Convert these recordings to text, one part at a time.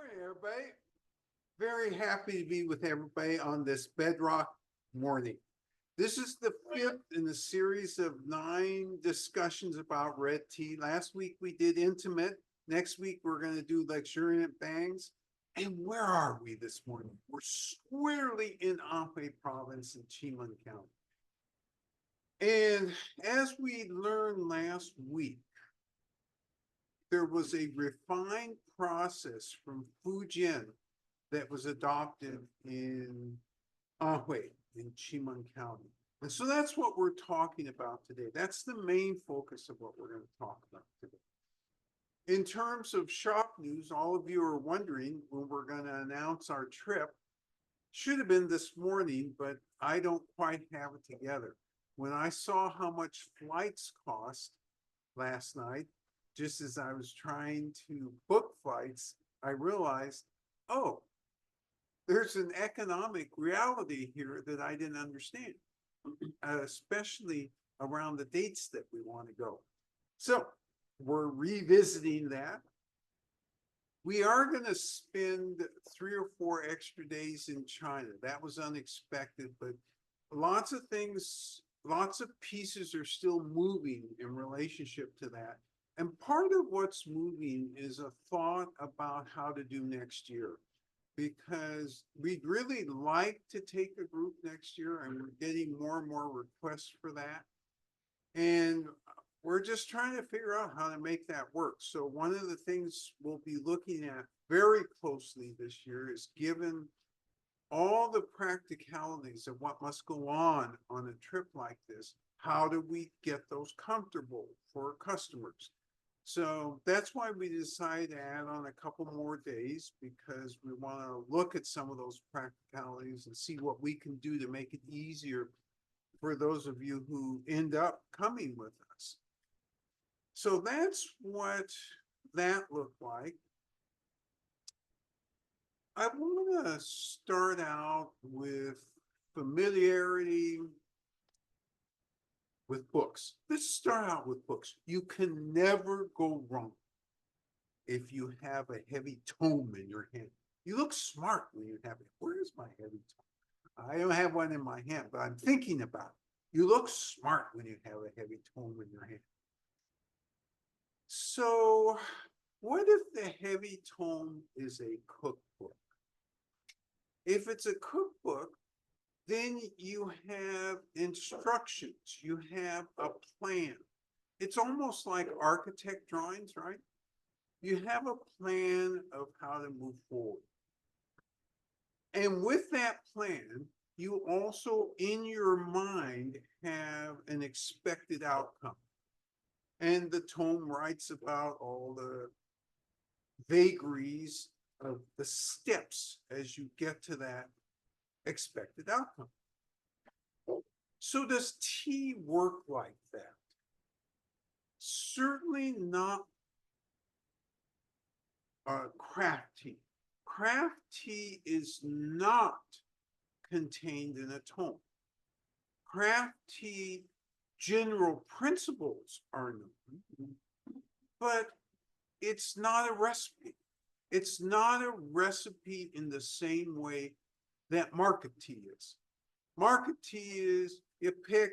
Morning, everybody. Very happy to be with everybody on this Bedrock morning. This is the fifth in the series of 9 discussions about red tea. Last week we did intimate. Next week we're going to do luxuriant bangs. And where are we this morning? We're squarely in Anhui province in Qimen County. And as we learned last week, there was a refined process from Fujian that was adopted in Anhui in Qimen County. And so that's what we're talking about today. That's the main focus of what we're going to talk about today. In terms of shop news, all of you are wondering when we're going to announce our trip. Should have been this morning, but I don't quite have it together. When I saw how much flights cost last night, just as I was trying to book flights, I realized, oh, there's an economic reality here that I didn't understand, especially around the dates that we want to go. So we're revisiting that. We are going to spend 3 or 4 extra days in China. That was unexpected, but lots of things, lots of pieces are still moving in relationship to that. And part of what's moving is a thought about how to do next year, because we'd really like to take a group next year, and we're getting more and more requests for that. And we're just trying to figure out how to make that work. So one of the things we'll be looking at very closely this year is, given all the practicalities of what must go on a trip like this, how do we get those comfortable for customers? So that's why we decided to add on a couple more days, because we want to look at some of those practicalities and see what we can do to make it easier for those of you who end up coming with us. So that's what that looked like. I want to start out with familiarity with books. Let's start out with books. You can never go wrong if you have a heavy tome in your hand. You look smart when you have it. Where's my heavy tome? I don't have one in my hand, but I'm thinking about it. You look smart when you have a heavy tome in your hand. So what if the heavy tome is a cookbook? If it's a cookbook, then you have instructions, you have a plan. It's almost like architect drawings, right? You have a plan of how to move forward. And with that plan, you also in your mind have an expected outcome. And the tome writes about all the vagaries of the steps as you get to that expected outcome. So does tea work like that? Certainly not craft tea. Craft tea is not contained in a tome. Craft tea general principles are known, but it's not a recipe. It's not a recipe in the same way that market tea is. Market tea is you pick,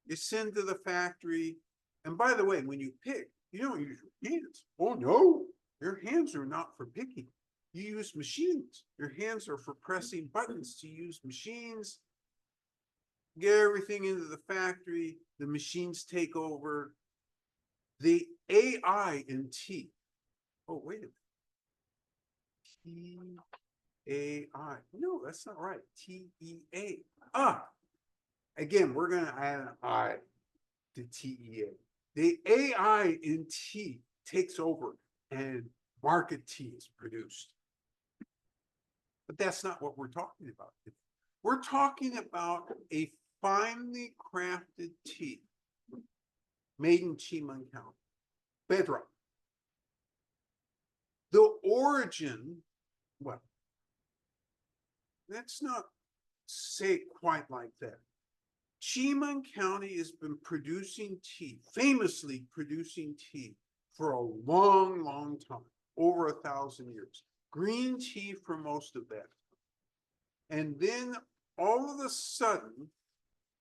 you send to the factory. And by the way, when you pick, you don't use your hands. Oh no, your hands are not for picking. You use machines. Your hands are for pressing buttons to use machines. Get everything into the factory. The machines take over. The AI in tea. Oh, wait a minute. T-A-I. No, that's not right. T-E-A. Again, we're going to add an I to T-E-A. The AI in tea takes over and market tea is produced. But that's not what we're talking about. We're talking about a finely crafted tea made in Qimen County. Bedrock. The origin, well, let's not say it quite like that. Qimen County has been producing tea, famously producing tea, for a long, long time, over 1,000 years. green tea for most of that. And then all of a sudden,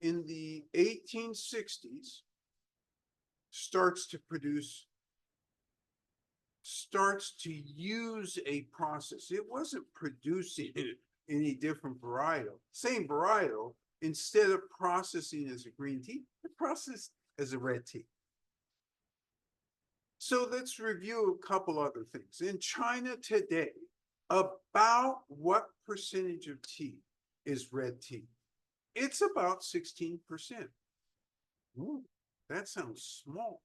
in the 1860s, starts to use a process. It wasn't producing any different varietal, same varietal. Instead of processing as a green tea, it processed as a red tea. So let's review a couple other things. In China today, about what percentage of tea is red tea? It's about 16%. Ooh, that sounds small.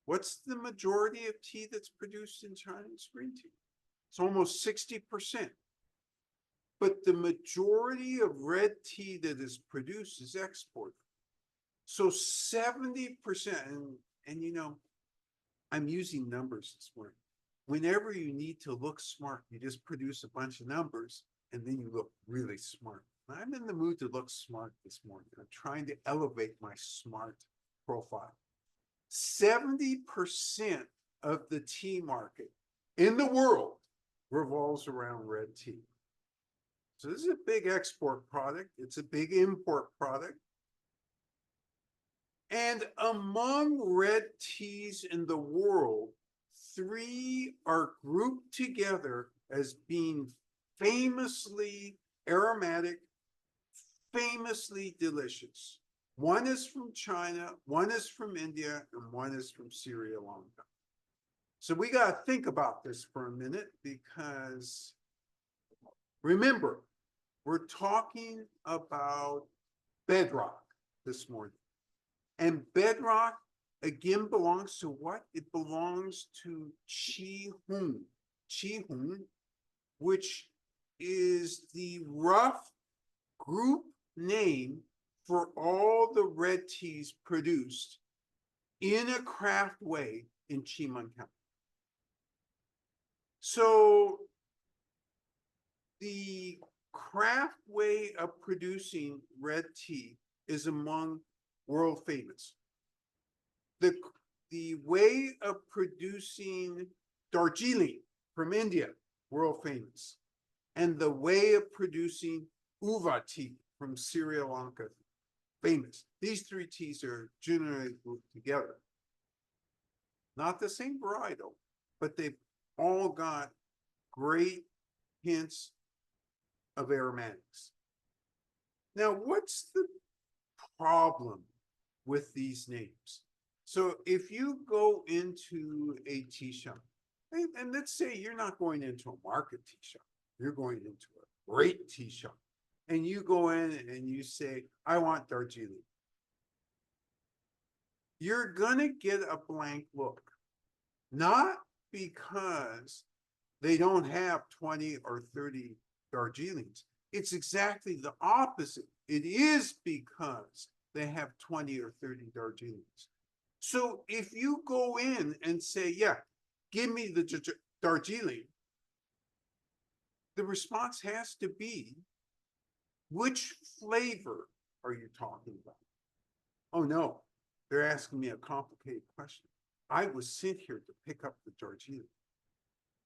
What's the majority of tea that's produced in China? It's green tea. It's almost 60%. But the majority of red tea that is produced is exported. So 70%, and you know, I'm using numbers this morning. Whenever you need to look smart, you just produce a bunch of numbers and then you look really smart. I'm in the mood to look smart this morning. I'm trying to elevate my smart profile. 70% of the tea market in the world revolves around red tea. So this is a big export product. It's a big import product. And among red teas in the world, 3 are grouped together as being famously aromatic, famously delicious. One is from China, one is from India, and one is from Sri Lanka. So we got to think about this for a minute because remember, we're talking about Bedrock this morning. And Bedrock, again, belongs to what? It belongs to Qihun. Qihun, which is the rough group name for all the red teas produced in a craft way in Qimen County. So the craft way of producing red tea is among world famous. The way of producing Darjeeling from India, world famous. And the way of producing uva tea from Sri Lanka, famous. These 3 teas are generally grouped together. Not the same varietal, but they've all got great hints of aromatics. Now, what's the problem with these names? So if you go into a tea shop, and let's say you're not going into a market tea shop, you're going into a great tea shop, and you go in and you say, I want Darjeeling. You're gonna get a blank look, not because they don't have 20 or 30 Darjeelings. It's exactly the opposite. It is because they have 20 or 30 Darjeelings. So if you go in and say, yeah, give me the Darjeeling, the response has to be, which flavor are you talking about? Oh no, they're asking me a complicated question. I was sent here to pick up the Darjeeling.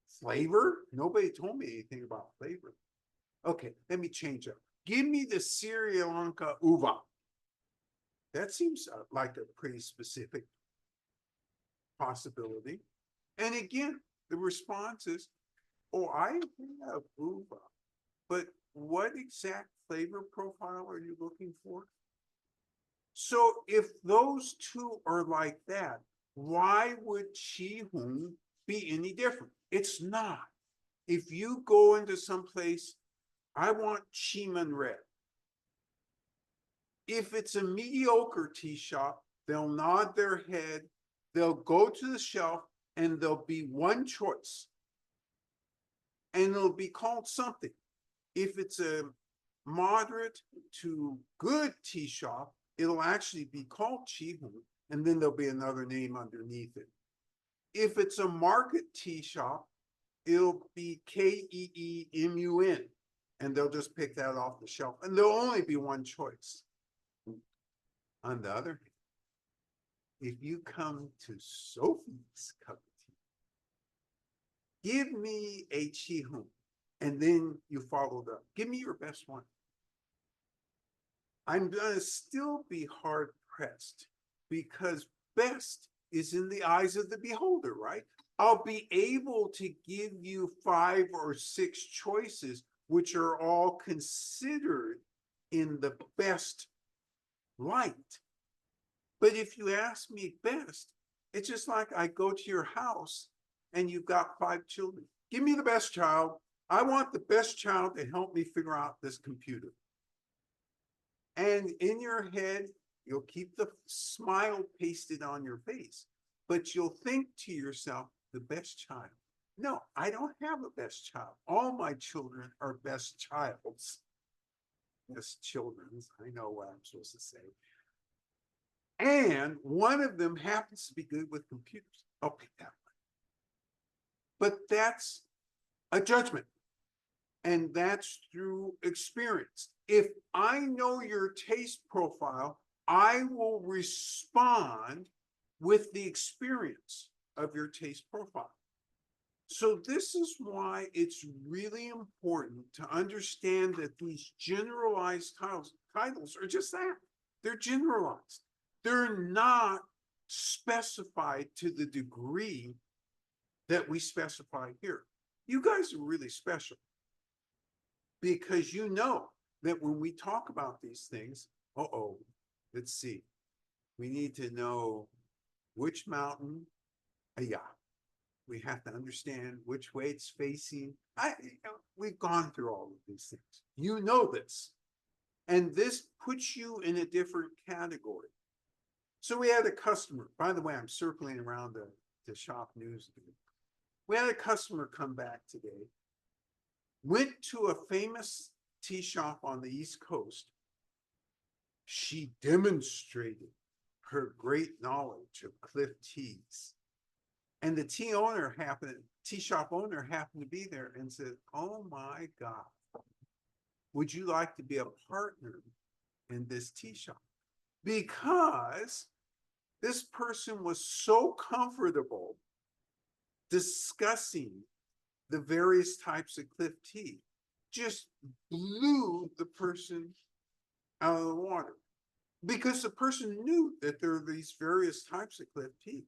Flavor? Nobody told me anything about flavor. Okay, let me change up. Give me the Sri Lanka uva. That seems like a pretty specific possibility. And again, the response is, oh, I have uva, but what exact flavor profile are you looking for? So if those 2 are like that, why would Qihun be any different? It's not. If you go into some place, I want Qimen red. If it's a mediocre tea shop, they'll nod their head, they'll go to the shelf, and there'll be one choice. And it'll be called something. If it's a moderate to good tea shop, it'll actually be called Qihun, and then there'll be another name underneath it. If it's a market tea shop, it'll be Keemun, and they'll just pick that off the shelf, and there'll only be one choice. On the other hand, if you come to Sophie's cup of tea, give me a Qihun. And then you followed up. Give me your best one. I'm going to still be hard pressed because best is in the eyes of the beholder, right? I'll be able to give you 5 or 6 choices, which are all considered in the best light. But if you ask me best, it's just like I go to your house and you've got 5 children. Give me the best child. I want the best child to help me figure out this computer. And in your head, you'll keep the smile pasted on your face, but you'll think to yourself, the best child. No, I don't have a best child. All my children are best childs. Best children's, I know what I'm supposed to say. And one of them happens to be good with computers. I'll pick that one. But that's a judgment. And that's through experience. If I know your taste profile, I will respond with the experience of your taste profile. So this is why it's really important to understand that these generalized titles are just that. They're generalized. They're not specified to the degree that we specify here. You guys are really special because you know that when we talk about these things, let's see, we need to know which mountain, yeah, we have to understand which way it's facing. We've gone through all of these things. You know this. And this puts you in a different category. So we had a customer, by the way, I'm circling around the shop news. We had a customer come back today, went to a famous tea shop on the East Coast. She demonstrated her great knowledge of Cliff teas. And the tea shop owner happened to be there and said, oh my God, would you like to be a partner in this tea shop? Because this person was so comfortable discussing the various types of Cliff tea, just blew the person out of the water. Because the person knew that there are these various types of Cliff tea,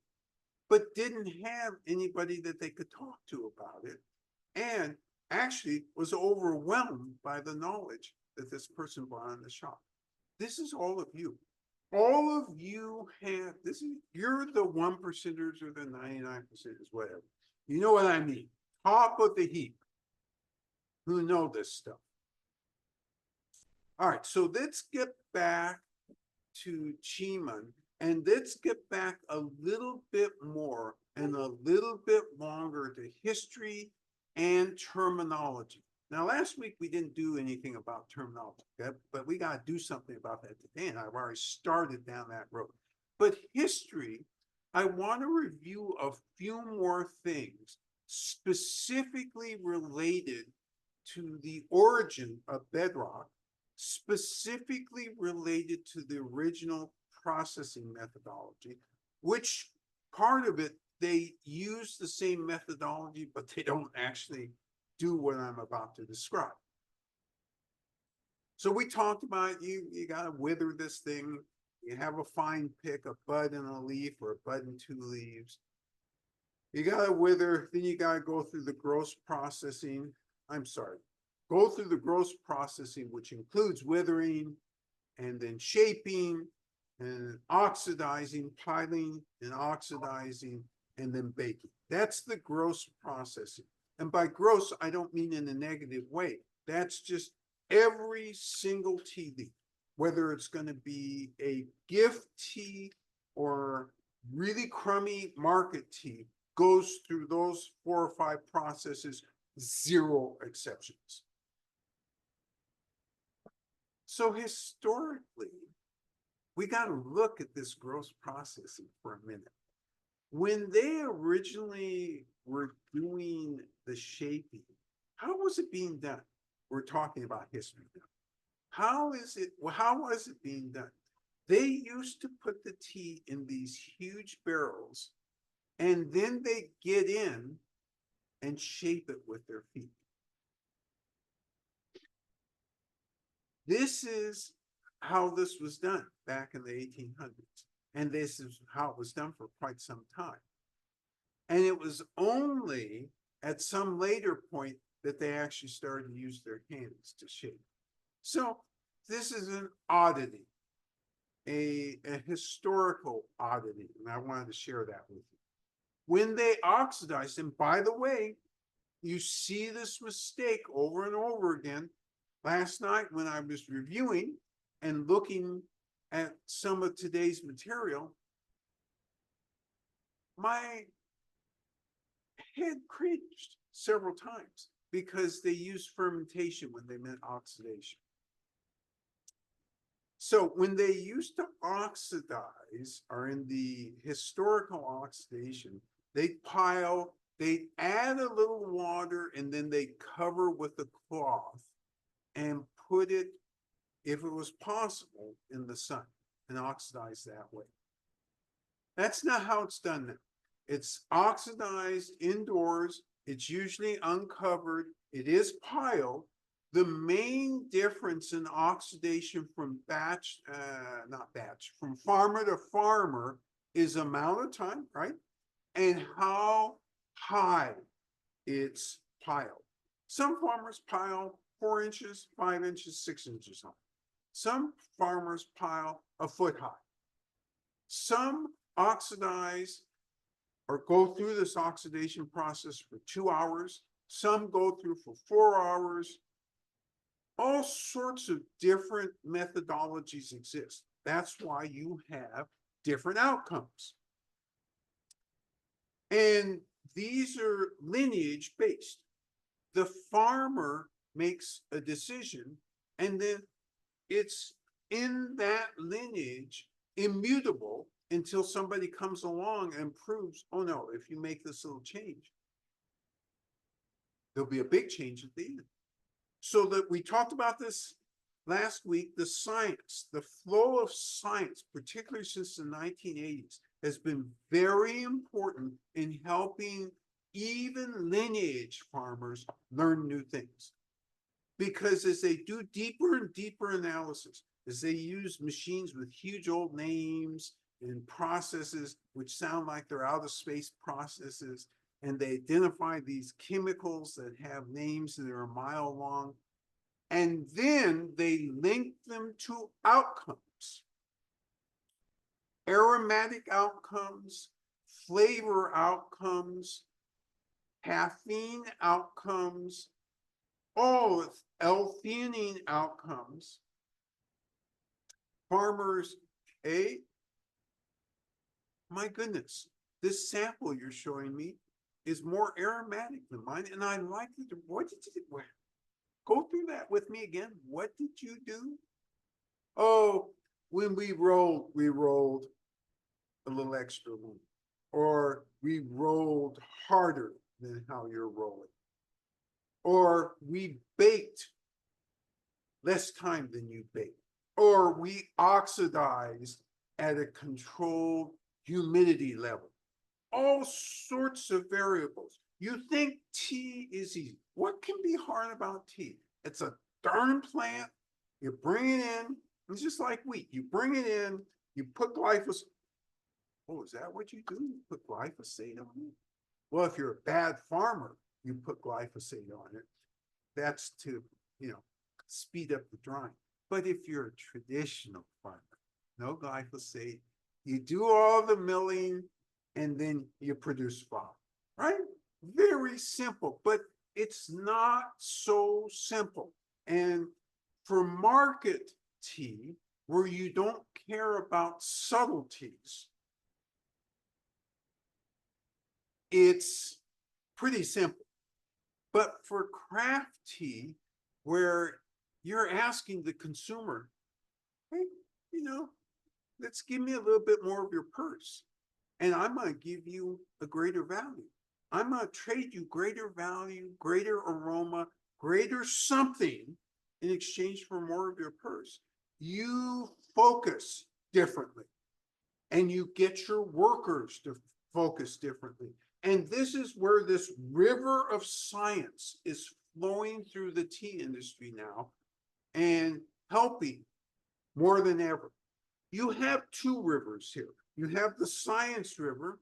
but didn't have anybody that they could talk to about it, and actually was overwhelmed by the knowledge that this person brought in the shop. This is all of you. All of you have, you're the 1%ers or the 99%ers, whatever. You know what I mean? Top of the heap who know this stuff. All right, so let's get back to Qimen, and let's get back a little bit more and a little bit longer to history and terminology. Now, last week we didn't do anything about terminology, okay? But we got to do something about that today, and I've already started down that road. But history, I want to review a few more things specifically related to the origin of Bedrock, specifically related to the original processing methodology, which part of it, they use the same methodology, but they don't actually do what I'm about to describe. So we talked about you got to wither this thing. You have a fine pick, a bud and a leaf, or a bud and 2 leaves. You got to wither, then you got to go through the gross processing. Go through the gross processing, which includes withering and then shaping and oxidizing, piling and oxidizing, and then baking. That's the gross processing. And by gross, I don't mean in a negative way. That's just every single tea leaf, whether it's going to be a gift tea or really crummy market tea, goes through those 4 or 5 processes, 0 exceptions. So historically, we got to look at this gross processing for a minute. When they originally were doing the shaping, how was it being done? We're talking about history now. How was it being done? They used to put the tea in these huge barrels, and then they get in and shape it with their feet. This is how this was done back in the 1800s. And this is how it was done for quite some time. And it was only at some later point that they actually started to use their hands to shape. So this is an oddity, a historical oddity, and I wanted to share that with you. When they oxidized, and by the way, you see this mistake over and over again. Last night when I was reviewing and looking at some of today's material, my head cringed several times because they used fermentation when they meant oxidation. So when they used to oxidize, or in the historical oxidation, they pile, they add a little water, and then they cover with a cloth and put it, if it was possible, in the sun and oxidize that way. That's not how it's done now. It's oxidized indoors. It's usually uncovered. It is piled. The main difference in oxidation from from farmer to farmer is amount of time, right? And how high it's piled. Some farmers pile 4 inches, 5 inches, 6 inches high. Some farmers pile a foot high. Some oxidize or go through this oxidation process for 2 hours. Some go through for 4 hours. All sorts of different methodologies exist. That's why you have different outcomes. And these are lineage based. The farmer makes a decision, and then it's in that lineage immutable until somebody comes along and proves, oh no, if you make this little change, there'll be a big change at the end. So that we talked about this last week, the science, the flow of science, particularly since the 1980s, has been very important in helping even lineage farmers learn new things. Because as they do deeper and deeper analysis, as they use machines with huge old names and processes which sound like they're out of space processes, and they identify these chemicals that have names that are a mile long, and then they link them to outcomes, aromatic outcomes, flavor outcomes, caffeine outcomes, all L-theanine outcomes. Farmers, my goodness, this sample you're showing me is more aromatic than mine, and I like it. What did you do? Go through that with me again. What did you do? Oh, when we rolled a little extra long, or we rolled harder than how you're rolling, or we baked less time than you baked, or we oxidized at a controlled humidity level. All sorts of variables. You think tea is easy. What can be hard about tea? It's a darn plant. You bring it in. It's just like wheat. You bring it in. You put glyphosate. Oh, is that what you do? You put glyphosate on it? Well, if you're a bad farmer, you put glyphosate on it. That's to, speed up the drying. But if you're a traditional farmer, no glyphosate, you do all the milling, and then you produce flour, right? Very simple, but it's not so simple. And for market tea, where you don't care about subtleties, it's pretty simple. But for craft tea, where you're asking the consumer, hey, let's give me a little bit more of your purse, and I'm going to give you a greater value. I'm going to trade you greater value, greater aroma, greater something in exchange for more of your purse. You focus differently, and you get your workers to focus differently. And this is where this river of science is flowing through the tea industry now and helping more than ever. You have two rivers here. You have the science river,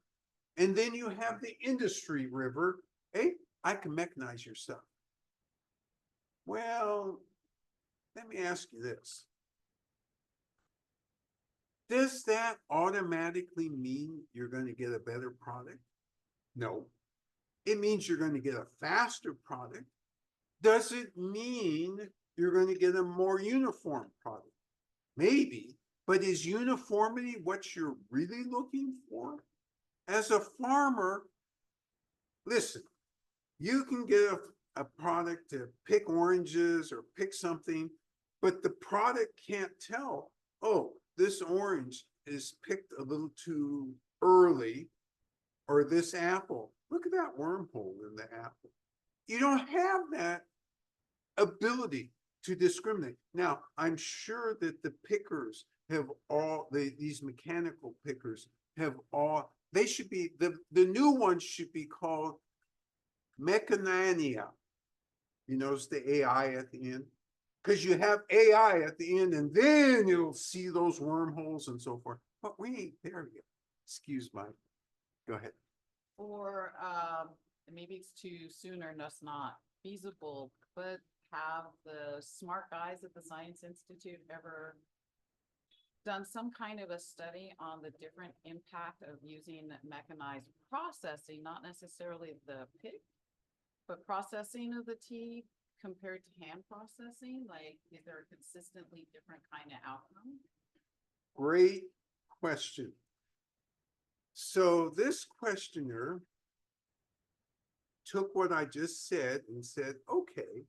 and then you have the industry river. Hey, I can mechanize your stuff. Well, let me ask you this. Does that automatically mean you're going to get a better product? No. It means you're going to get a faster product. Does it mean you're going to get a more uniform product? Maybe, but is uniformity what you're really looking for? As a farmer, listen, you can get a product to pick oranges or pick something, but the product can't tell, oh, this orange is picked a little too early, or this apple, look at that wormhole in the apple. You don't have that ability to discriminate. Now, I'm sure that the pickers have all, these mechanical pickers have all, they should be, the new ones should be called Mechanania. You notice the AI at the end? Because you have AI at the end, and then you'll see those wormholes and so forth. But we ain't there yet. Excuse my, go ahead. Or maybe it's too soon or just not feasible, but have the smart guys at the Science Institute ever done some kind of a study on the different impact of using mechanized processing, not necessarily the pick, but processing of the tea compared to hand processing? Like, is there a consistently different kind of outcome? Great question. So this questioner took what I just said and said, okay,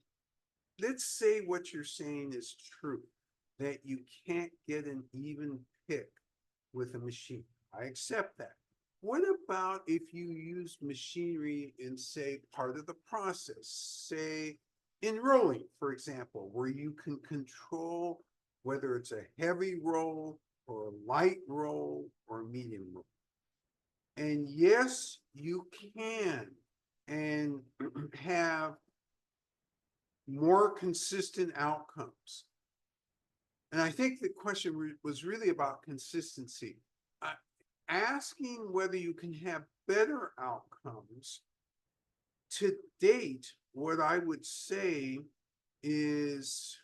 let's say what you're saying is true, that you can't get an even pick with a machine. I accept that. What about if you use machinery in, say, part of the process, say in rolling, for example, where you can control whether it's a heavy roll or a light roll or a medium roll. And yes, you can and have more consistent outcomes. And I think the question was really about consistency. Asking whether you can have better outcomes, to date, what I would say is,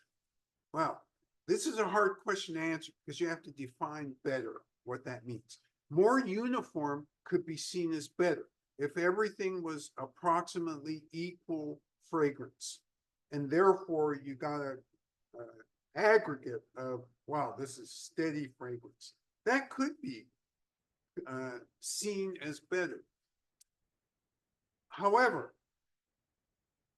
well, this is a hard question to answer because you have to define better what that means. More uniform could be seen as better if everything was approximately equal fragrance. And therefore, you got an aggregate of, wow, this is steady fragrance. That could be seen as better. However,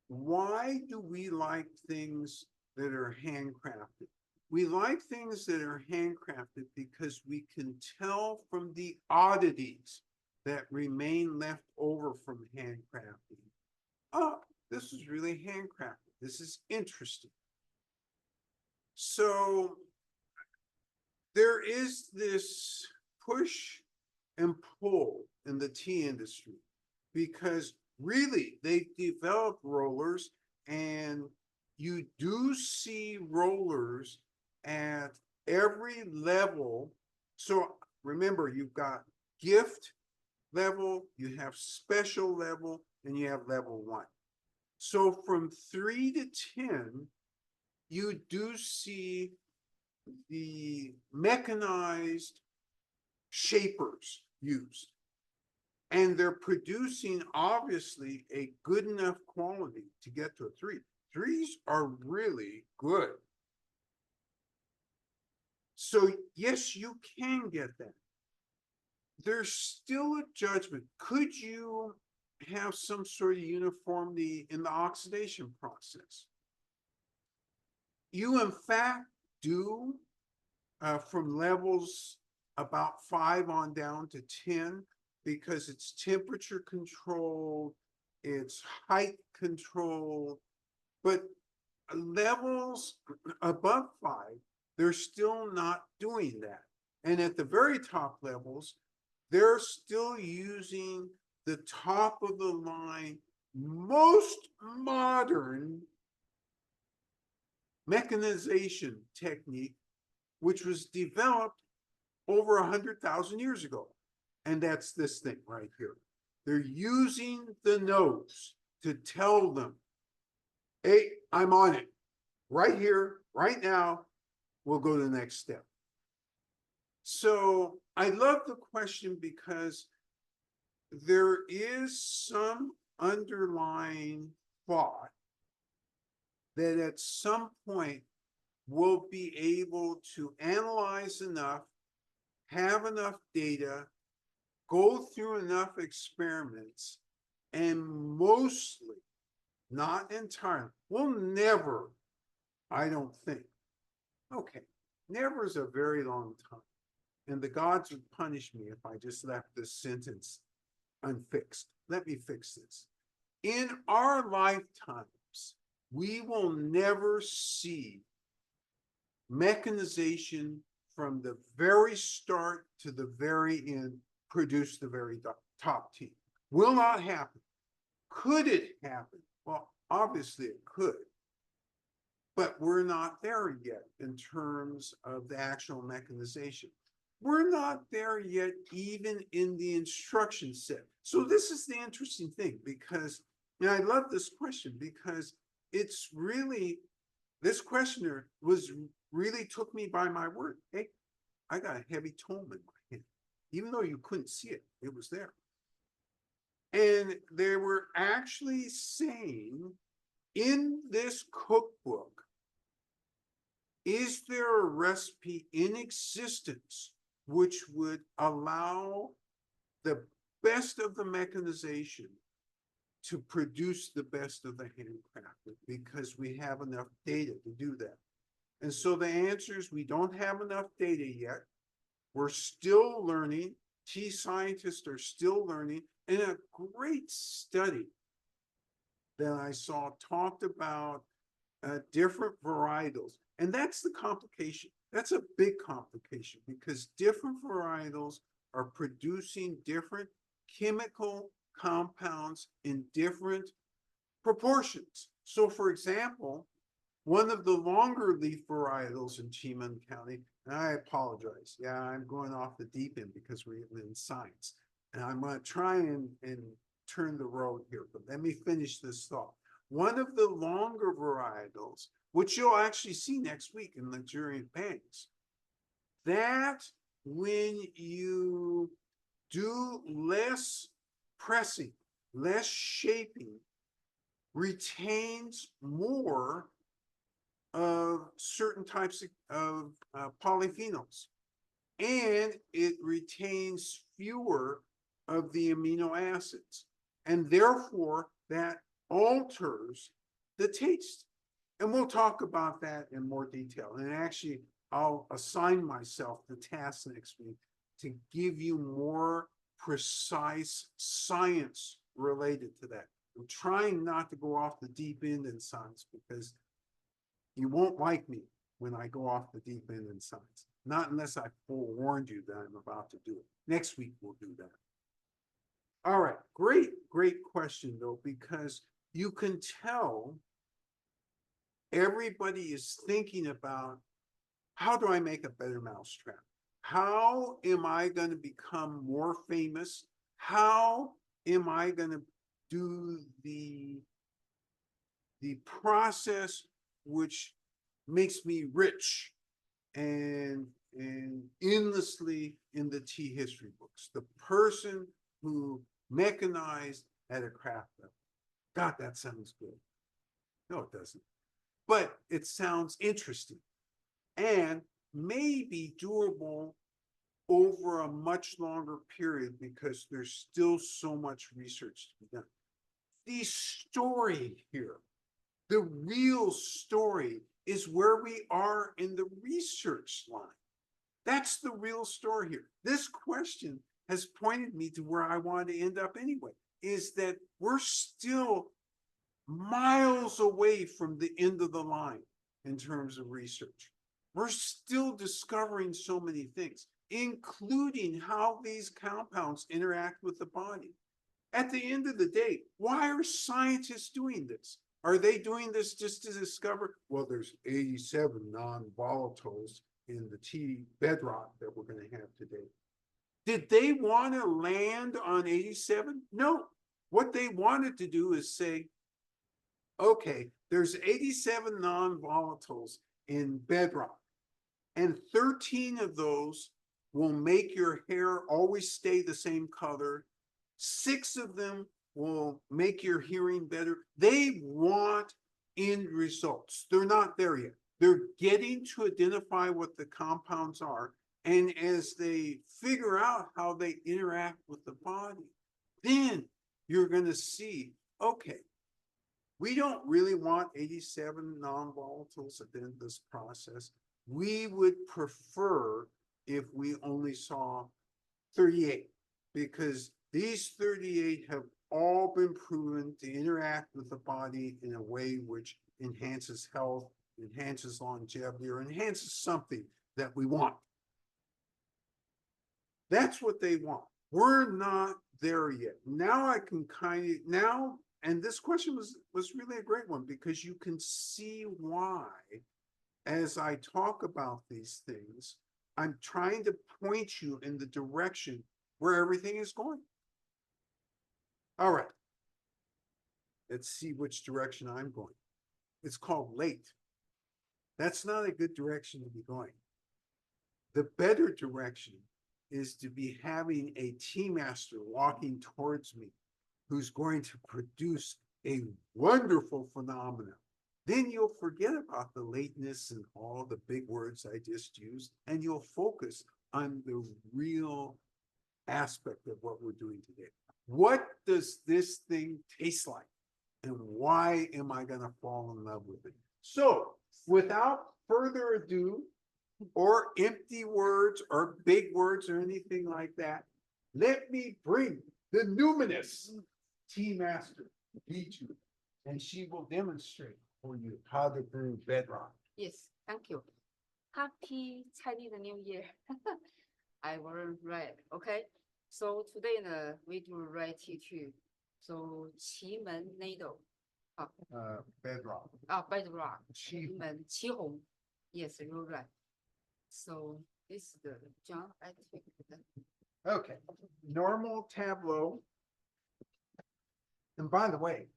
why do we like things that are handcrafted? We like things that are handcrafted because we can tell from the oddities that remain left over from handcrafting. Oh, this is really handcrafted. This is interesting. So there is this push and pull in the tea industry because really they've developed rollers, and you do see rollers at every level. So remember, you've got gift level, you have special level, and you have level 1. So from 3 to 10, you do see the mechanized shapers used. And they're producing, obviously, a good enough quality to get to a 3. 3s are really good. So, yes, you can get that. There's still a judgment. Could you have some sort of uniformity in the oxidation process? You, in fact, do from levels about 5 on down to 10, because it's temperature controlled, it's height controlled, but levels above 5, they're still not doing that. And at the very top levels, they're still using the top of the line, most modern mechanization technique, which was developed over 100,000 years ago. And that's this thing right here. They're using the nose to tell them, hey, I'm on it. Right here, right now, we'll go to the next step. So I love the question because there is some underlying thought that at some point we'll be able to analyze enough, have enough data, go through enough experiments, and mostly, not entirely, we'll never, I don't think. Okay, never is a very long time. And the gods would punish me if I just left this sentence unfixed. Let me fix this. In our lifetimes, we will never see mechanization from the very start to the very end produce the very top team. Will not happen. Could it happen? Well, obviously it could. But we're not there yet in terms of the actual mechanization. We're not there yet even in the instruction set. So this is the interesting thing because, and I love this question because it's really, this questioner was really took me by my word. Hey, I got a heavy tome in my hand. Even though you couldn't see it, it was there. And they were actually saying in this cookbook, is there a recipe in existence which would allow the best of the mechanization to produce the best of the handcrafted? Because we have enough data to do that. And so the answer is we don't have enough data yet. We're still learning. Tea scientists are still learning. And a great study that I saw talked about different varietals. And that's the complication. That's a big complication because different varietals are producing different chemical compounds in different proportions. So for example, one of the longer leaf varietals in Qimen County, and I apologize, yeah, I'm going off the deep end because we're in science. And I'm going to try and turn the road here, but let me finish this thought. One of the longer varietals, which you'll actually see next week in luxuriant banks, that when you do less pressing, less shaping, retains more of certain types of polyphenols, and it retains fewer of the amino acids, and therefore that alters the taste. And we'll talk about that in more detail. And actually, I'll assign myself the task next week to give you more precise science related to that. I'm trying not to go off the deep end in science because you won't like me when I go off the deep end in science. Not unless I forewarned you that I'm about to do it. Next week, we'll do that. All right, great question though, because you can tell everybody is thinking about, how do I make a better mousetrap? How am I going to become more famous? How am I going to do the process which makes me rich and endlessly in the tea history books? The person who mechanized at a craft level. God, that sounds good. No, it doesn't. But it sounds interesting and may be doable over a much longer period because there's still so much research to be done. The story here, the real story, is where we are in the research line. That's the real story here. This question has pointed me to where I want to end up anyway, is that we're still miles away from the end of the line in terms of research. We're still discovering so many things, including how these compounds interact with the body. At the end of the day, why are scientists doing this? Are they doing this just to discover, well, there's 87 non-volatiles in the tea bedrock that we're going to have today? Did they want to land on 87? No. What they wanted to do is say, okay, there's 87 non-volatiles in bedrock, and 13 of those will make your hair always stay the same color. 6 of them will make your hearing better. They want end results. They're not there yet. They're getting to identify what the compounds are. And as they figure out how they interact with the body, then you're going to see, okay, we don't really want 87 non-volatiles at the end of this process. We would prefer if we only saw 38, because these 38 have all been proven to interact with the body in a way which enhances health, enhances longevity, or enhances something that we want. That's what they want. We're not there yet. Now I can and this question was really a great one, because you can see why, as I talk about these things, I'm trying to point you in the direction where everything is going. All right. Let's see which direction I'm going. It's called late. That's not a good direction to be going. The better direction is to be having a tea master walking towards me who's going to produce a wonderful phenomenon. Then you'll forget about the lateness and all the big words I just used, and you'll focus on the real aspect of what we're doing today. What does this thing taste like? And why am I going to fall in love with it? So, without further ado, or empty words, or big words, or anything like that, let me bring the numinous tea master, Bijou, and she will demonstrate for you how to brew bedrock. Yes, thank you. Happy Chinese New Year. I will write, okay? So today we do write tea too. So Qimen needle. Bedrock. Bedrock. Qi. Qimen, Qihong. Yes, you're right. So this is the John, I think. Okay, normal tableau. And by the way,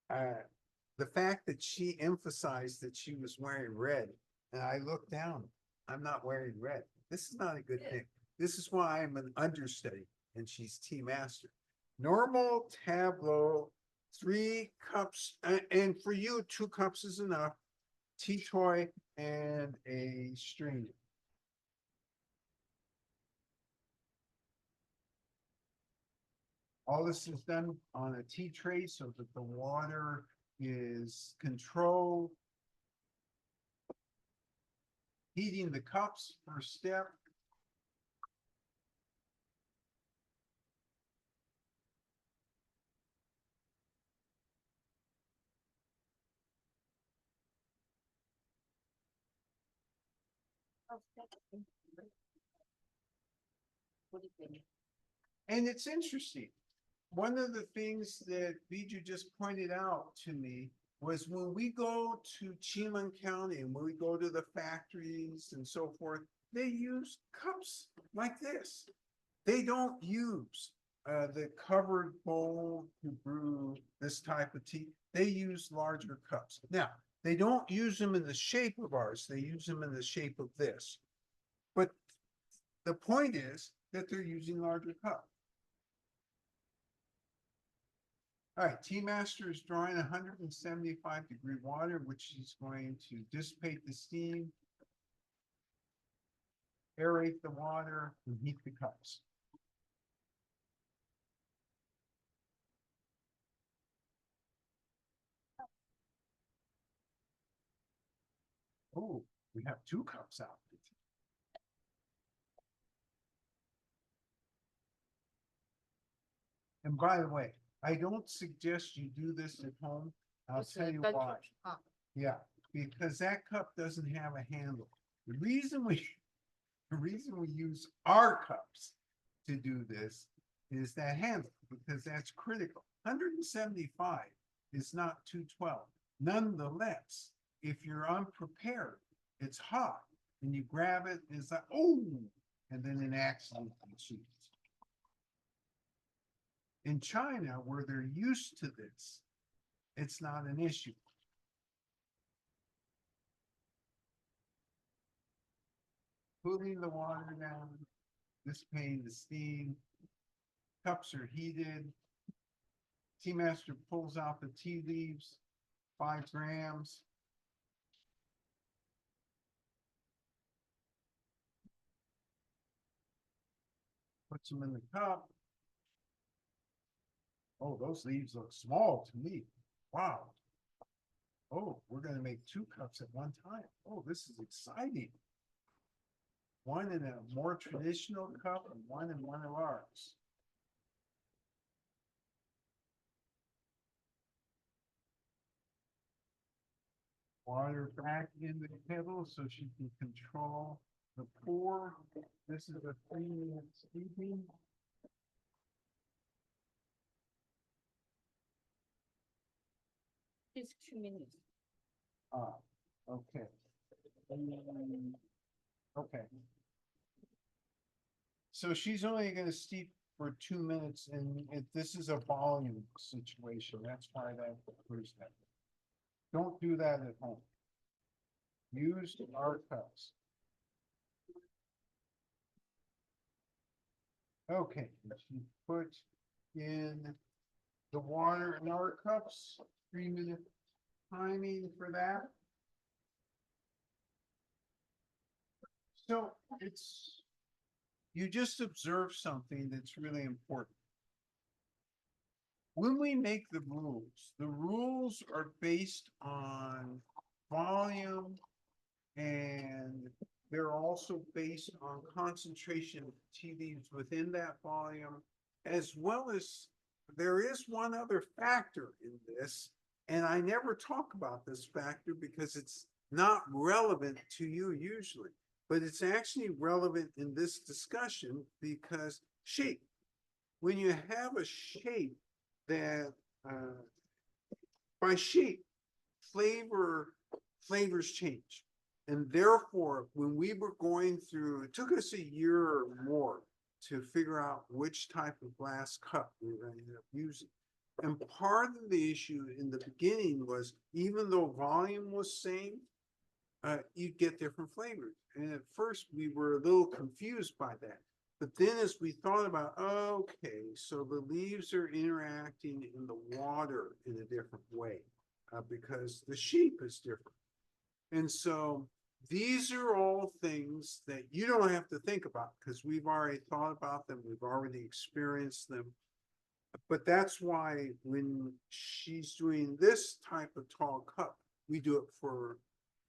the fact that she emphasized that she was wearing red, and I looked down, I'm not wearing red. This is not a good thing. This is why I'm an understudy and she's tea master. Normal tableau, 3 cups, and for you, 2 cups is enough. Tea toy and a strainer. All this is done on a tea tray so that the water is controlled. Heating the cups, first step. What do you think? And it's interesting. One of the things that Bijou just pointed out to me was when we go to Qimen County and when we go to the factories and so forth, they use cups like this. They don't use the covered bowl to brew this type of tea. They use larger cups. Now, they don't use them in the shape of ours. They use them in the shape of this. But the point is that they're using larger cups. All right, Tea Master is drawing 175-degree water, which is going to dissipate the steam, aerate the water, and heat the cups. Oh, we have 2 cups out. And by the way, I don't suggest you do this at home. I'll It's tell a you bedrock. why. Ah, Yeah, because that cup doesn't have a handle. The reason we use our cups to do this is that handle. because that's critical. 175 is not 212. Nonetheless, if you're unprepared, it's hot, and you grab it, and it's like, oh, and then an accident ensues. In China, where they're used to this, it's not an issue. Cooling the water down, dissipating the steam, cups are heated. Tea master pulls out the tea leaves, 5 grams. Puts them in the cup. Oh, those leaves look small to me. Wow. Oh, we're gonna make 2 cups at one time. Oh, this is exciting. One in a more traditional cup and one in one of ours. Water back in the kettle so she can control the pour. This is a 3-minute steeping. It's 2 minutes. Ah, okay. Okay. So she's only gonna steep for 2 minutes, and this is a volume situation, that's why that proves that. Don't do that at home. Use our cups. Okay, she put in the water in our cups, 3-minute timing for that. So you just observe something that's really important. When we make the rules are based on volume, and they're also based on concentration of tea leaves within that volume, as well as there is one other factor in this, and I never talk about this factor because it's not relevant to you usually, but it's actually relevant in this discussion because shape. When you have a shape that, by shape, flavors change. And therefore, when we were going through, it took us a year or more to figure out which type of glass cup we were going to end up using. And part of the issue in the beginning was, even though volume was same, you'd get different flavors. And at first we were a little confused by that. But then as we thought about, okay, so the leaves are interacting in the water in a different way because the shape is different. And so these are all things that you don't have to think about because we've already thought about them. We've already experienced them. But that's why when she's doing this type of tall cup, we do it for a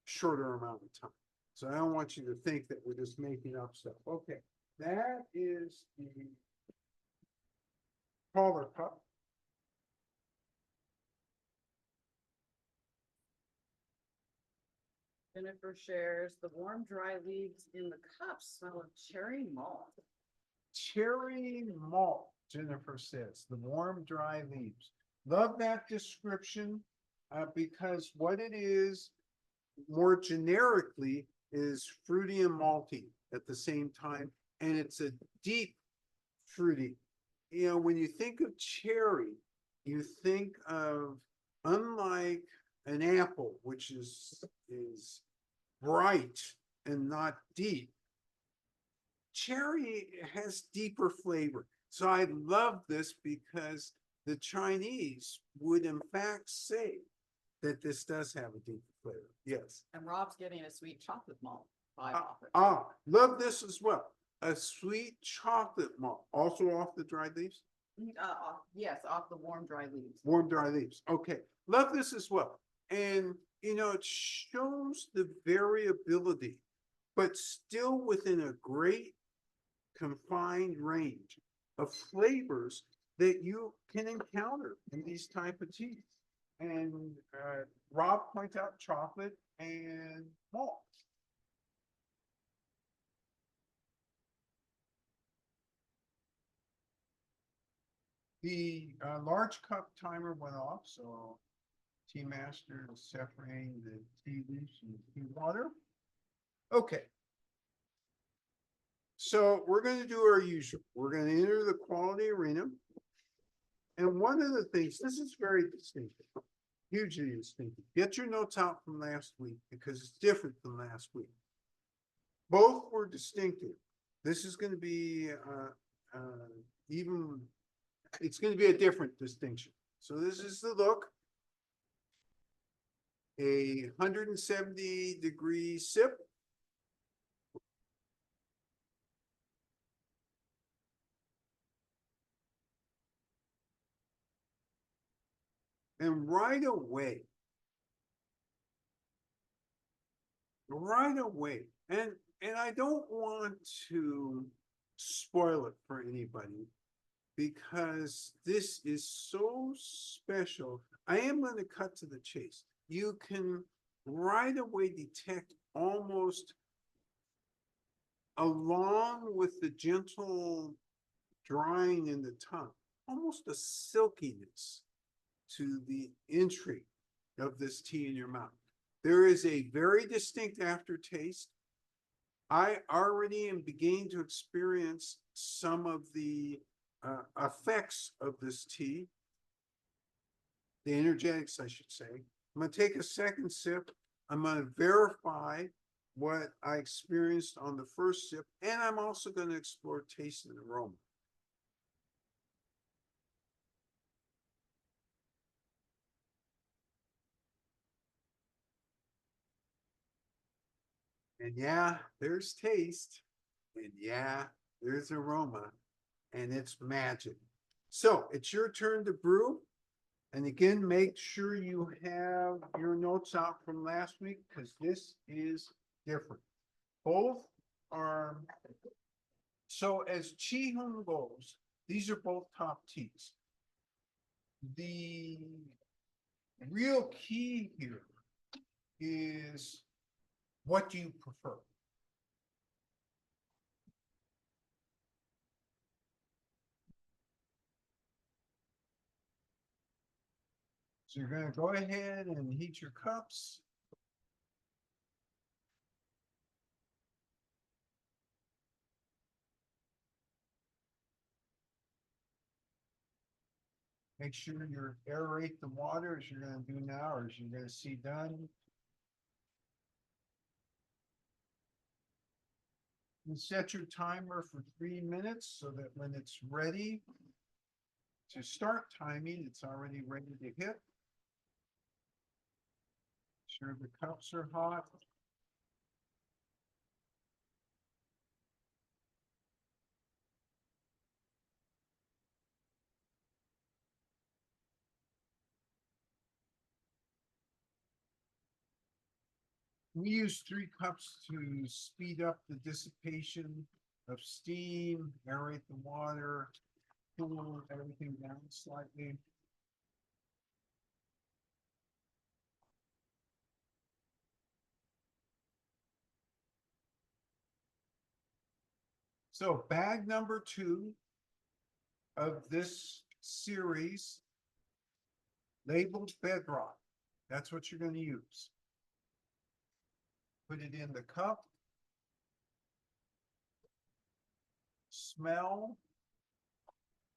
shorter amount of time. So I don't want you to think that we're just making up stuff. Okay, that is the taller cup. Jennifer shares the warm, dry leaves in the cups smell of cherry malt. Cherry malt, Jennifer says, the warm, dry leaves. Love that description because what it is, more generically, is fruity and malty at the same time, and it's a deep fruity. You know, when you think of cherry, you think of, unlike an apple, which is bright and not deep, cherry has deeper flavor. So I love this because the Chinese would in fact say that this does have a deep flavor. Yes. And Rob's getting a sweet chocolate malt vibe off it. Love this as well. A sweet chocolate malt, also off the dried leaves? Yes, off the warm, dry leaves. Warm, dry leaves. Okay. Love this as well. And, you know, it shows the variability, but still within a great confined range of flavors that you can encounter in these type of teas. And Rob points out chocolate and malt. The large cup timer went off, so tea master is separating the tea leaves from the tea water. Okay. So we're going to do our usual. We're going to enter the quality arena. And one of the things, this is very distinctive, hugely distinctive. Get your notes out from last week because it's different than last week. Both were distinctive. This is going to be even, it's going to be a different distinction. So this is the look. A 170-degree sip. And right away, and I don't want to spoil it for anybody because this is so special. I am going to cut to the chase. You can right away detect almost along with the gentle drying in the tongue, almost a silkiness to the entry of this tea in your mouth. There is a very distinct aftertaste. I already am beginning to experience some of the effects of this tea, the energetics, I should say. I'm going to take a second sip. I'm going to verify what I experienced on the first sip, and I'm also going to explore taste and aroma. And yeah, there's taste, and yeah, there's aroma, and it's magic. So it's your turn to brew. And again, make sure you have your notes out from last week because this is different. Both are, so as Qimen goes, these are both top teas. The real key here is what do you prefer? So you're going to go ahead and heat your cups. Make sure you aerate the water as you're going to do now, or as you're going to see done. And set your timer for 3 minutes so that when it's ready to start timing, it's already ready to hit. Sure the cups are hot. We use 3 cups to speed up the dissipation of steam, aerate the water, cool everything down slightly. So bag number 2 of this series, labeled Bedrock. That's what you're going to use. Put it in the cup. Smell.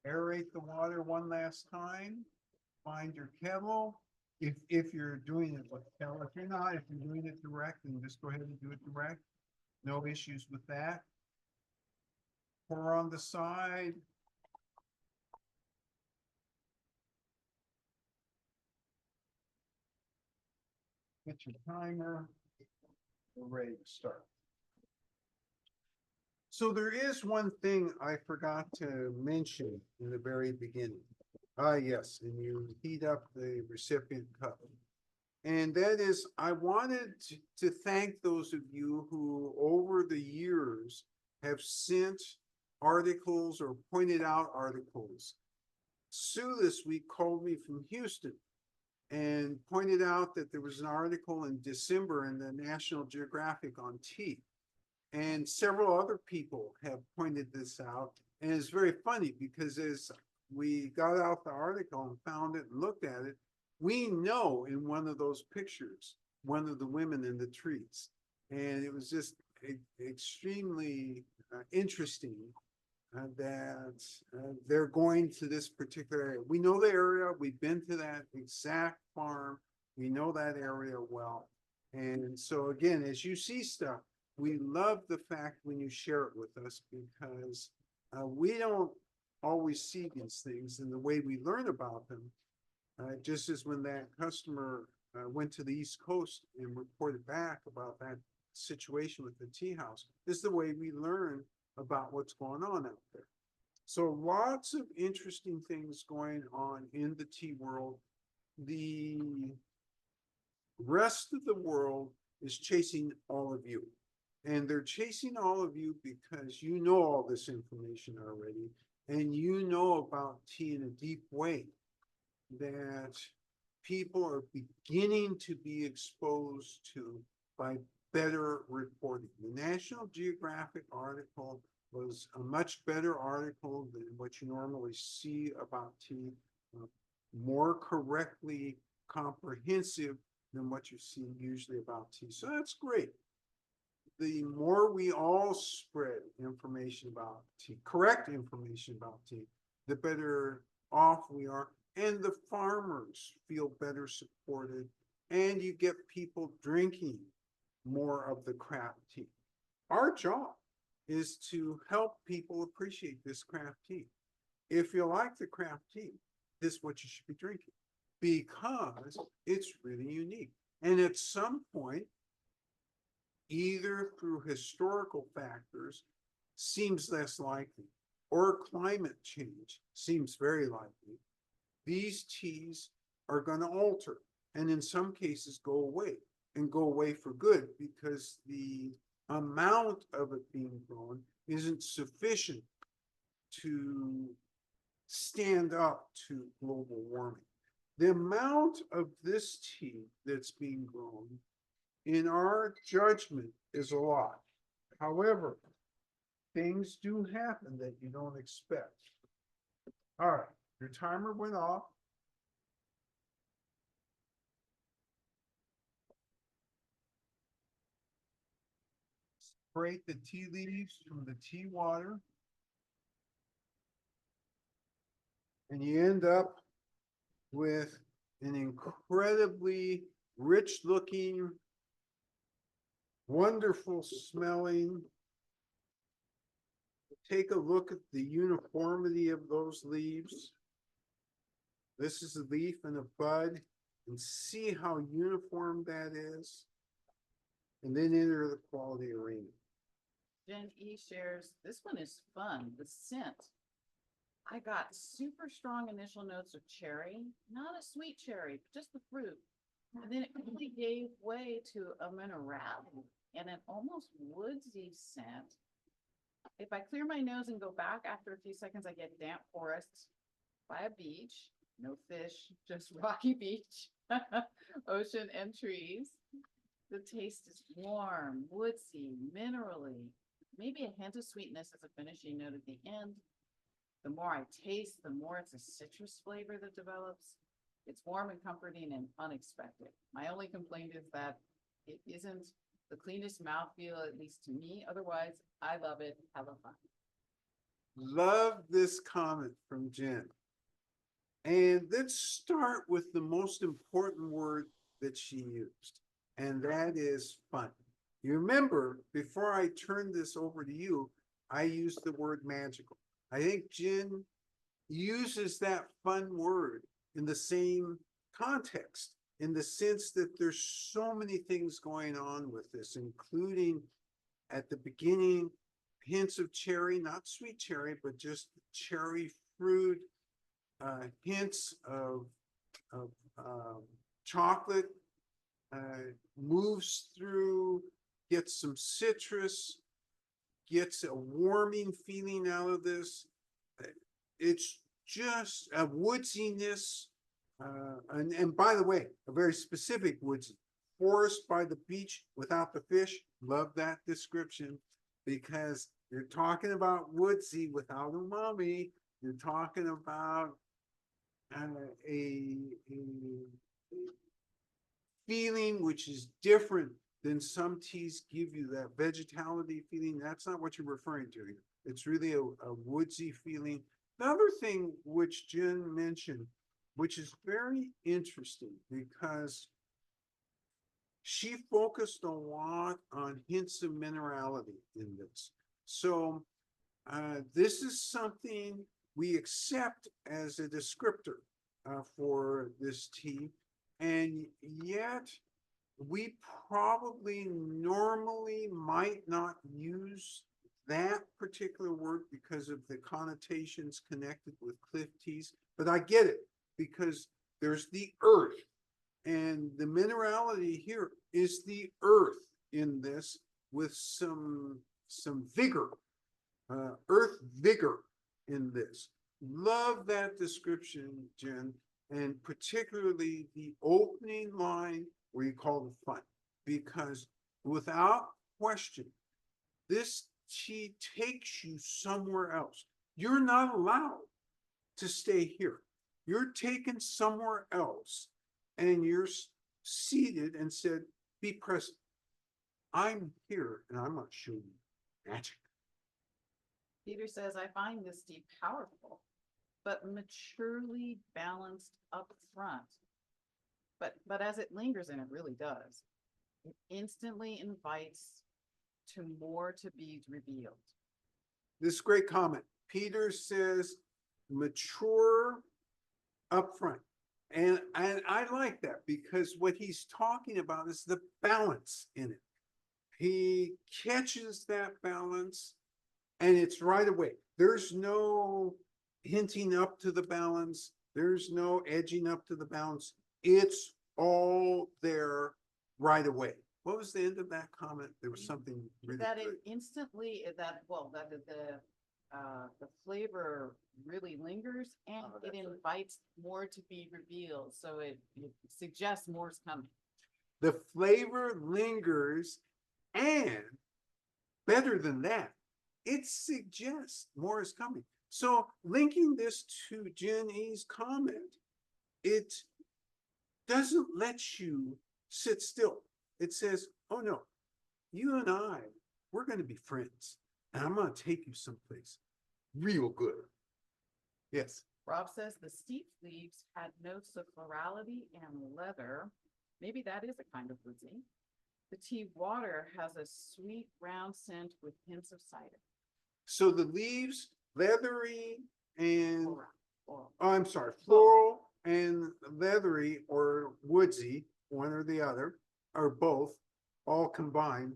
Aerate the water one last time. Find your kettle. If you're doing it with a kettle, if you're not, if you're doing it direct, then just go ahead and do it direct. No issues with that. Pour on the side. Hit your timer. We're ready to start. So there is one thing I forgot to mention in the very beginning. Yes, and you heat up the recipient cup. And that is, I wanted to thank those of you who over the years have sent articles or pointed out articles. Sue this week called me from Houston and pointed out that there was an article in December in the National Geographic on tea. And several other people have pointed this out. And it's very funny because as we got out the article and found it and looked at it, we know in one of those pictures, one of the women in the trees. And it was just extremely interesting that they're going to this particular area. We know the area, we've been to that exact farm, we know that area well. And so again, as you see stuff, we love the fact when you share it with us because we don't always see these things and the way we learn about them. Just as when that customer went to the East Coast and reported back about that situation with the tea house, is the way we learn about what's going on out there. So lots of interesting things going on in the tea world. The rest of the world is chasing all of you. And they're chasing all of you because you know all this information already. And you know about tea in a deep way that people are beginning to be exposed to by better reporting. The National Geographic article was a much better article than what you normally see about tea, more correctly comprehensive than what you see usually about tea. So that's great. The more we all spread information about tea, correct information about tea, the better off we are. And the farmers feel better supported. And you get people drinking more of the craft tea. Our job is to help people appreciate this craft tea. If you like the craft tea, this is what you should be drinking because it's really unique. And at some point, either through historical factors, seems less likely, or climate change seems very likely, these teas are going to alter and in some cases go away and go away for good because the amount of it being grown isn't sufficient to stand up to global warming. The amount of this tea that's being grown, in our judgment, is a lot. However, things do happen that you don't expect. All right, your timer went off. Separate the tea leaves from the tea water. And you end up with an incredibly rich looking, wonderful smelling. Take a look at the uniformity of those leaves. This is a leaf and a bud, and see how uniform that is. And then enter the quality arena. Jen E shares, this one is fun, the scent. I got super strong initial notes of cherry, not a sweet cherry, just the fruit. And then it quickly gave way to a minerality and an almost woodsy scent. If I clear my nose and go back after a few seconds, I get damp forests by a beach, no fish, just rocky beach, ocean and trees. The taste is warm, woodsy, minerally, maybe a hint of sweetness as a finishing note at the end. The more I taste, the more it's a citrus flavor that develops. It's warm and comforting and unexpected. My only complaint is that it isn't the cleanest mouthfeel, at least to me. Otherwise, I love it. Have a fun. Love this comment from Jen. And let's start with the most important word that she used, and that is fun. You remember, before I turn this over to you, I used the word magical. I think Jen uses that fun word in the same context, in the sense that there's so many things going on with this, including at the beginning, hints of cherry, not sweet cherry, but just cherry fruit, hints of chocolate, moves through, gets some citrus, gets a warming feeling out of this. It's just a woodsiness, and by the way, a very specific woodsy. Forest by the beach without the fish. Love that description because you're talking about woodsy without umami. You're talking about a feeling which is different than some teas give you, that vegetality feeling. That's not what you're referring to here. It's really a woodsy feeling. Another thing which Jen mentioned, which is very interesting because she focused a lot on hints of minerality in this. So this is something we accept as a descriptor for this tea. And yet we probably normally might not use that particular word because of the connotations connected with cliff teas. But I get it because there's the earth. And the minerality here is the earth in this with some vigor, earth vigor in this. Love that description, Jen, and particularly the opening line where you call the fun, because without question, this tea takes you somewhere else. You're not allowed to stay here. You're taken somewhere else and you're seated and said, be present. I'm here and I'm not showing you magic. Peter says, I find this tea powerful, but maturely balanced up front. But as it lingers, and it really does, it instantly invites to more to be revealed. This great comment. Peter says, mature up front. And I like that because what he's talking about is the balance in it. He catches that balance and it's right away. There's no hinting up to the balance. There's no edging up to the balance. It's all there right away. What was the end of that comment? There was something really That good. it instantly, that the flavor really lingers and Oh, it that's right. invites more to be revealed. So it suggests more is coming. The flavor lingers, and better than that, it suggests more is coming. So linking this to Jen E's comment, it doesn't let you sit still. It says, oh no, you and I, we're going to be friends and I'm going to take you someplace real good. Yes. Rob says the steep leaves had notes of florality and leather. Maybe that is a kind of woodsy. The tea water has a sweet round scent with hints of cider. So the leaves, leathery and, Floral. oh, I'm sorry, floral and leathery or woodsy, one or the other, or both, all combined,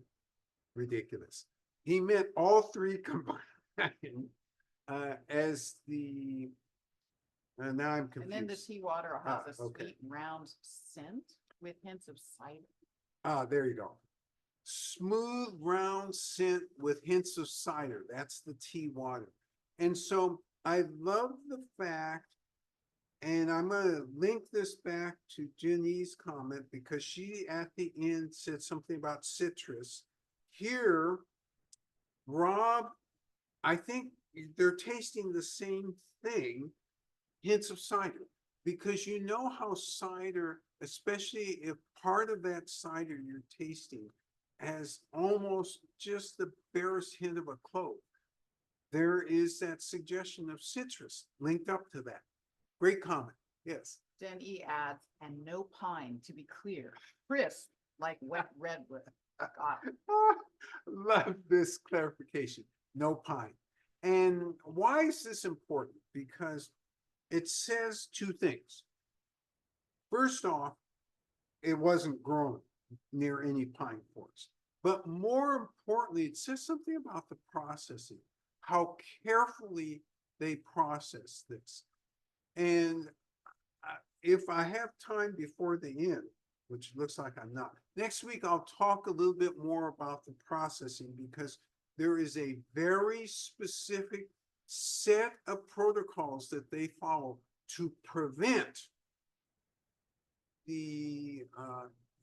ridiculous. He meant all three combined as the, now I'm confused. And then the tea water has a okay. sweet round scent with hints of cider. Ah, there you go. Smooth, round scent with hints of cider. That's the tea water. And so I love the fact, and I'm going to link this back to Jenny's comment because she at the end said something about citrus. Here, Rob, I think they're tasting the same thing, hints of cider, because you know how cider, especially if part of that cider you're tasting has almost just the barest hint of a clove. There is that suggestion of citrus linked up to that. Great comment. Yes. Jen E adds, and no pine, to be clear, crisp like wet redwood. Got it. Love this clarification. No pine. And why is this important? Because it says two things. First off, it wasn't grown near any pine forest. But more importantly, it says something about the processing, how carefully they process this. And if I have time before the end, which looks like I'm not, next week I'll talk a little bit more about the processing because there is a very specific set of protocols that they follow to prevent the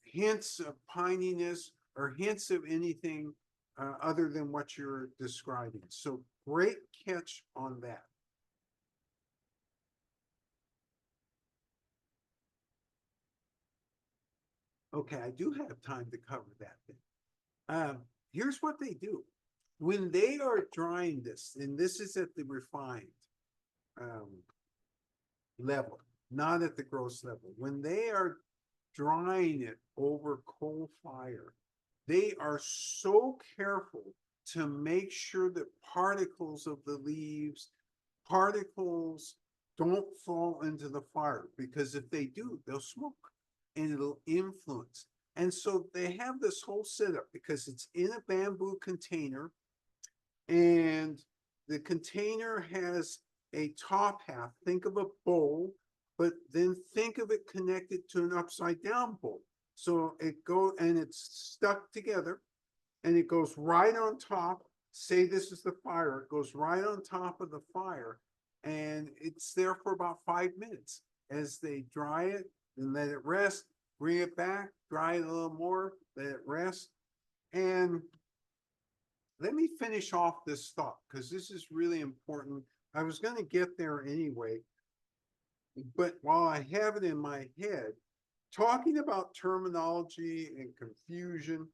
hints of pininess or hints of anything other than what you're describing. So great catch on that. Okay, I do have time to cover that thing. Here's what they do. When they are drying this, and this is at the refined level, not at the gross level. When they are drying it over coal fire, they are so careful to make sure that particles of the leaves, particles don't fall into the fire, because if they do, they'll smoke and it'll influence. And so they have this whole setup because it's in a bamboo container, and the container has a top half. Think of a bowl, but then think of it connected to an upside down bowl. So it goes and it's stuck together, and it goes right on top. Say this is the fire, it goes right on top of the fire, and it's there for about 5 minutes as they dry it and let it rest, bring it back, dry it a little more, let it rest. And let me finish off this thought, because this is really important. I was going to get there anyway, but while I have it in my head, talking about terminology and confusion,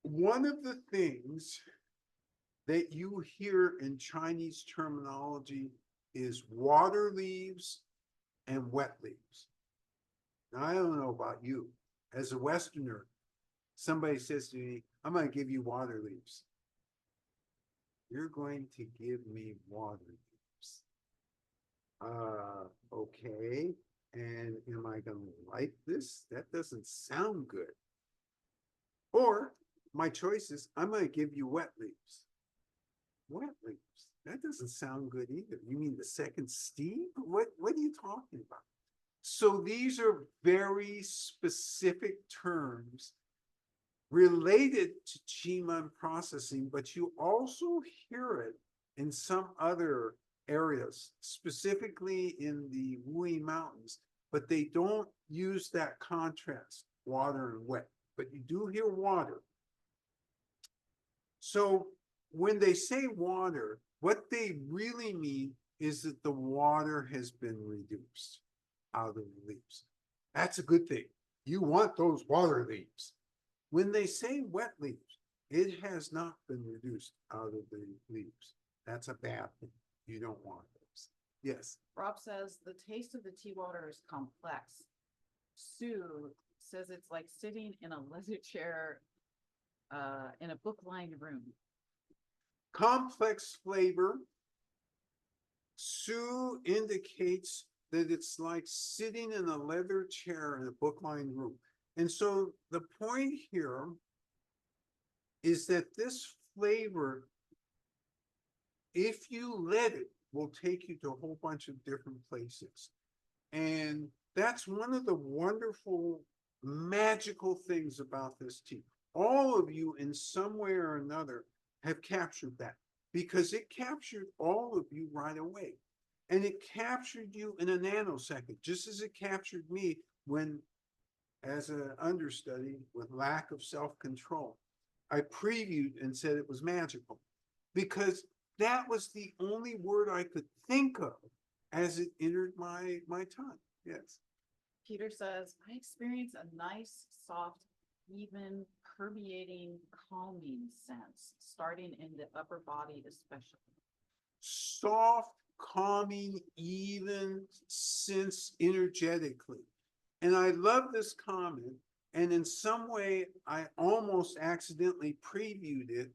one of the things that you hear in Chinese terminology is water leaves and wet leaves. Now, I don't know about you. As a Westerner, somebody says to me, I'm going to give you water leaves. You're going to give me water leaves. Okay. And am I going to like this? That doesn't sound good. Or my choice is, I'm going to give you wet leaves. Wet leaves. That doesn't sound good either. You mean the second Steve? What are you talking about? So these are very specific terms related to Qimen processing, but you also hear it in some other areas, specifically in the Wui Mountains, but they don't use that contrast, water and wet, but you do hear water. So when they say water, what they really mean is that the water has been reduced out of the leaves. That's a good thing. You want those water leaves. When they say wet leaves, it has not been reduced out of the leaves. That's a bad thing. You don't want those. Yes. Rob says the taste of the tea water is complex. Sue says it's like sitting in a leather chair in a book-lined room. Complex flavor. Sue indicates that it's like sitting in a leather chair in a book-lined room. And so the point here is that this flavor, if you let it, will take you to a whole bunch of different places. And that's one of the wonderful, magical things about this tea. All of you in some way or another have captured that, because it captured all of you right away. And it captured you in a nanosecond, just as it captured me when, as an understudy with lack of self-control, I previewed and said it was magical, because that was the only word I could think of as it entered my tongue. Yes. Peter says, I experience a nice, soft, even, permeating, calming sense, starting in the upper body especially. Soft, calming, even sense energetically. And I love this comment. And in some way, I almost accidentally previewed it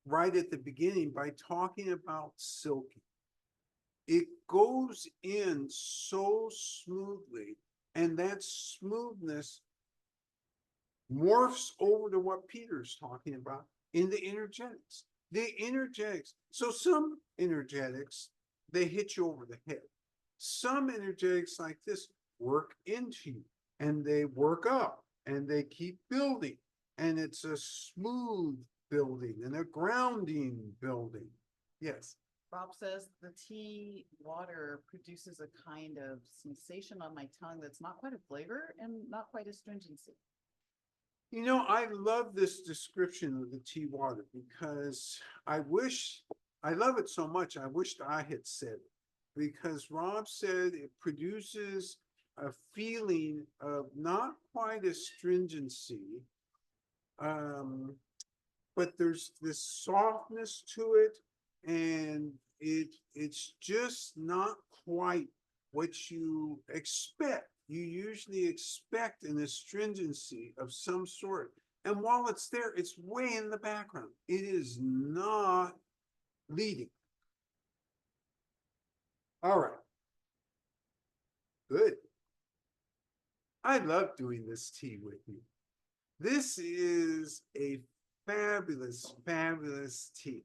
right at the beginning by talking about silky. It goes in so smoothly, and that smoothness morphs over to what Peter's talking about in the energetics. The energetics. So some energetics, they hit you over the head. Some energetics like this work into you, and they work up, and they keep building. And it's a smooth building and a grounding building. Yes. Rob says the tea water produces a kind of sensation on my tongue that's not quite a flavor and not quite astringency. You know, I love this description of the tea water, because I love it so much, I wished I had said it. Because Rob said it produces a feeling of not quite quite astringency. But there's this softness to it, and it's just not quite what you expect. You usually expect an astringency of some sort. And while it's there, it's way in the background. It is not leading. All right. Good. I love doing this tea with you. This is a fabulous, fabulous tea.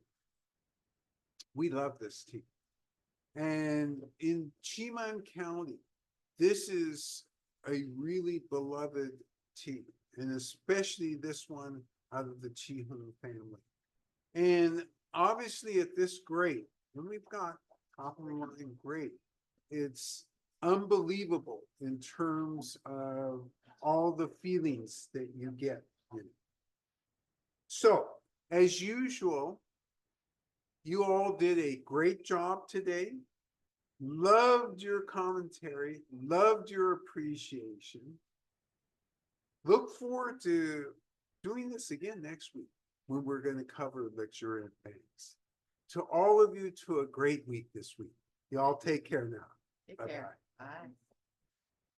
We love this tea. And in Qimen County, this is a really beloved tea, and especially this one out of the Qimen family. And obviously at this grade, when we've got top of the line grade, it's unbelievable in terms of all the feelings that you get in it. So, as usual, you all did a great job today. Loved your commentary, loved your appreciation. Look forward to doing this again next week when we're going to cover luxuriant banks. To all of you, to a great week this week. Y'all take care now. Take Bye-bye. care. Bye.